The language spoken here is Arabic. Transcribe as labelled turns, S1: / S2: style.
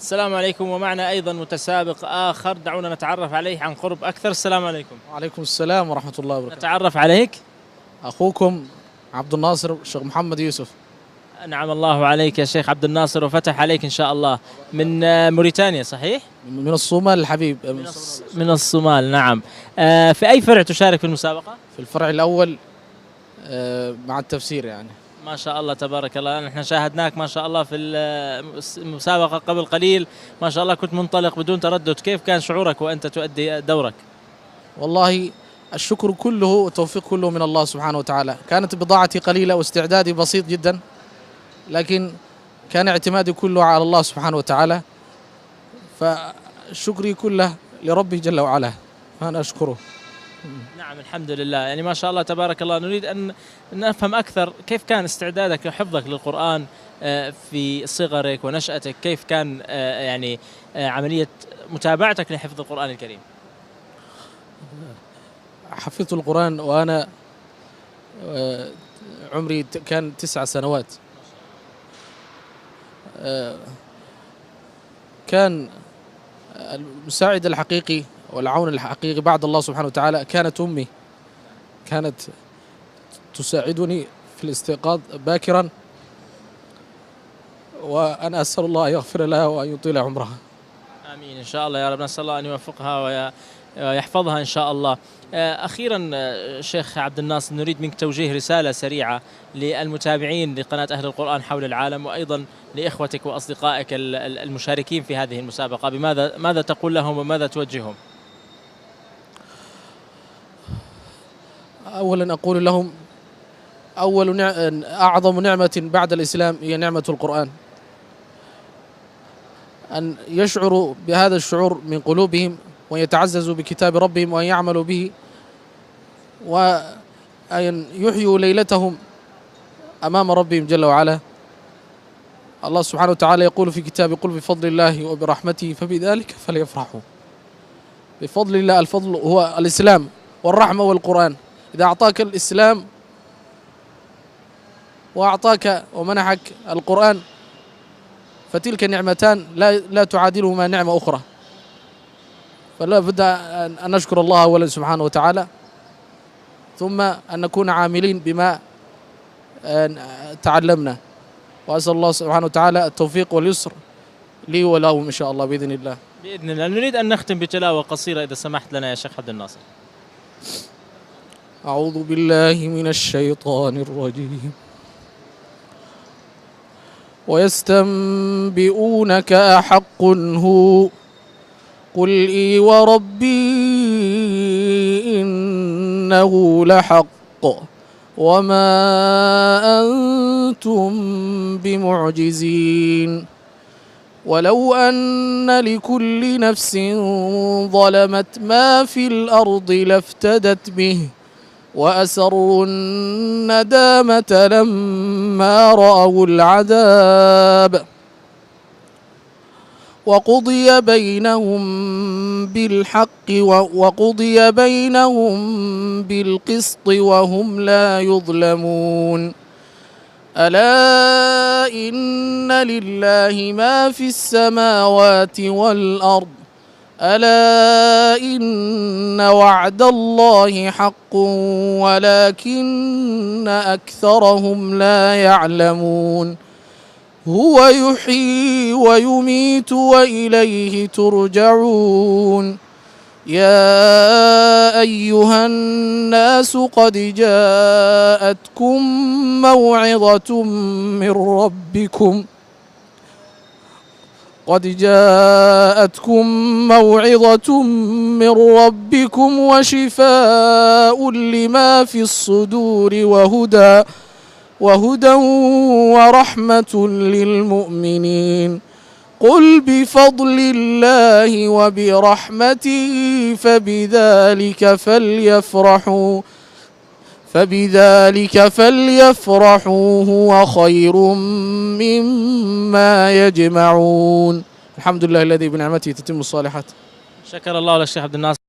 S1: السلام عليكم. ومعنا أيضا متسابق آخر، دعونا نتعرف عليه عن قرب أكثر. السلام عليكم.
S2: وعليكم السلام ورحمة الله وبركاته.
S1: نتعرف عليك.
S2: أخوكم عبد الناصر الشيخ محمد يوسف.
S1: أنعم الله عليك يا شيخ عبد الناصر وفتح عليك إن شاء الله. من موريتانيا صحيح؟
S2: من الصومال الحبيب.
S1: من الصومال نعم. في أي فرع تشارك في المسابقة؟
S2: في الفرع الأول مع التفسير يعني.
S1: ما شاء الله تبارك الله. نحن شاهدناك ما شاء الله في المسابقة قبل قليل، ما شاء الله كنت منطلق بدون تردد. كيف كان شعورك وأنت تؤدي دورك؟
S2: والله الشكر كله والتوفيق كله من الله سبحانه وتعالى. كانت بضاعتي قليلة واستعدادي بسيط جدا، لكن كان اعتمادي كله على الله سبحانه وتعالى، فشكري كله لربي جل وعلا، فأنا أشكره.
S1: نعم الحمد لله. يعني ما شاء الله تبارك الله. نريد أن نفهم أكثر كيف كان استعدادك وحفظك للقرآن في صغرك ونشأتك. كيف كان يعني عملية متابعتك لحفظ القرآن الكريم؟
S2: حفظت القرآن وأنا عمري كان 9 سنوات. كان المساعد الحقيقي والعون الحقيقي بعد الله سبحانه وتعالى كانت أمي. كانت تساعدني في الاستيقاظ باكرا، وأنا أسأل الله أن يغفر لها وأن يطيل عمرها.
S1: آمين إن شاء الله يا رب. نسأل الله أن يوفقها ويحفظها إن شاء الله. أخيرا شيخ عبد الناصر، نريد منك توجيه رسالة سريعة للمتابعين لقناة أهل القرآن حول العالم، وأيضا لإخوتك وأصدقائك المشاركين في هذه المسابقة. ماذا تقول لهم وماذا توجههم؟
S2: أولا أقول لهم أعظم نعمة بعد الإسلام هي نعمة القرآن، أن يشعروا بهذا الشعور من قلوبهم ويتعززوا بكتاب ربهم وأن يعملوا به، وأن يحيوا ليلتهم أمام ربهم جل وعلا. الله سبحانه وتعالى يقول في كتابه: قل بفضل الله وبرحمته فبذلك فليفرحوا. بفضل الله، الفضل هو الإسلام، والرحمة والقرآن. إذا أعطاك الإسلام وأعطاك ومنحك القرآن فتلك نعمتان لا تعادلهما نعمة أخرى. فلا بد أن نشكر الله أولا سبحانه وتعالى، ثم أن نكون عاملين بما تعلمنا. وأسأل الله سبحانه وتعالى التوفيق واليسر لي ولهم إن شاء الله بإذن الله.
S1: بإذن الله. نريد أن نختم بتلاوة قصيرة إذا سمحت لنا يا شيخ عبد الناصر.
S2: أعوذ بالله من الشيطان الرجيم. ويستنبئونك أحق هو قل إي وربي إنه لحق وما أنتم بمعجزين. ولو أن لكل نفس ظلمت ما في الأرض لافتدت به وأسروا الندامة لما رأوا العذاب وقضي بينهم بالقسط وهم لا يظلمون. ألا إن لله ما في السماوات والأرض ألا إن وعد الله حق ولكن أكثرهم لا يعلمون. هو يحيي ويميت وإليه ترجعون. يا أيها الناس قد جاءتكم موعظة من ربكم وشفاء لما في الصدور وهدى ورحمة للمؤمنين. قل بفضل الله وبرحمته فبذلك فليفرحوا هو خير مما يجمعون. الحمد لله الذي بنعمته تتم الصالحات.
S1: شكر الله للشيخ عبد الناصر.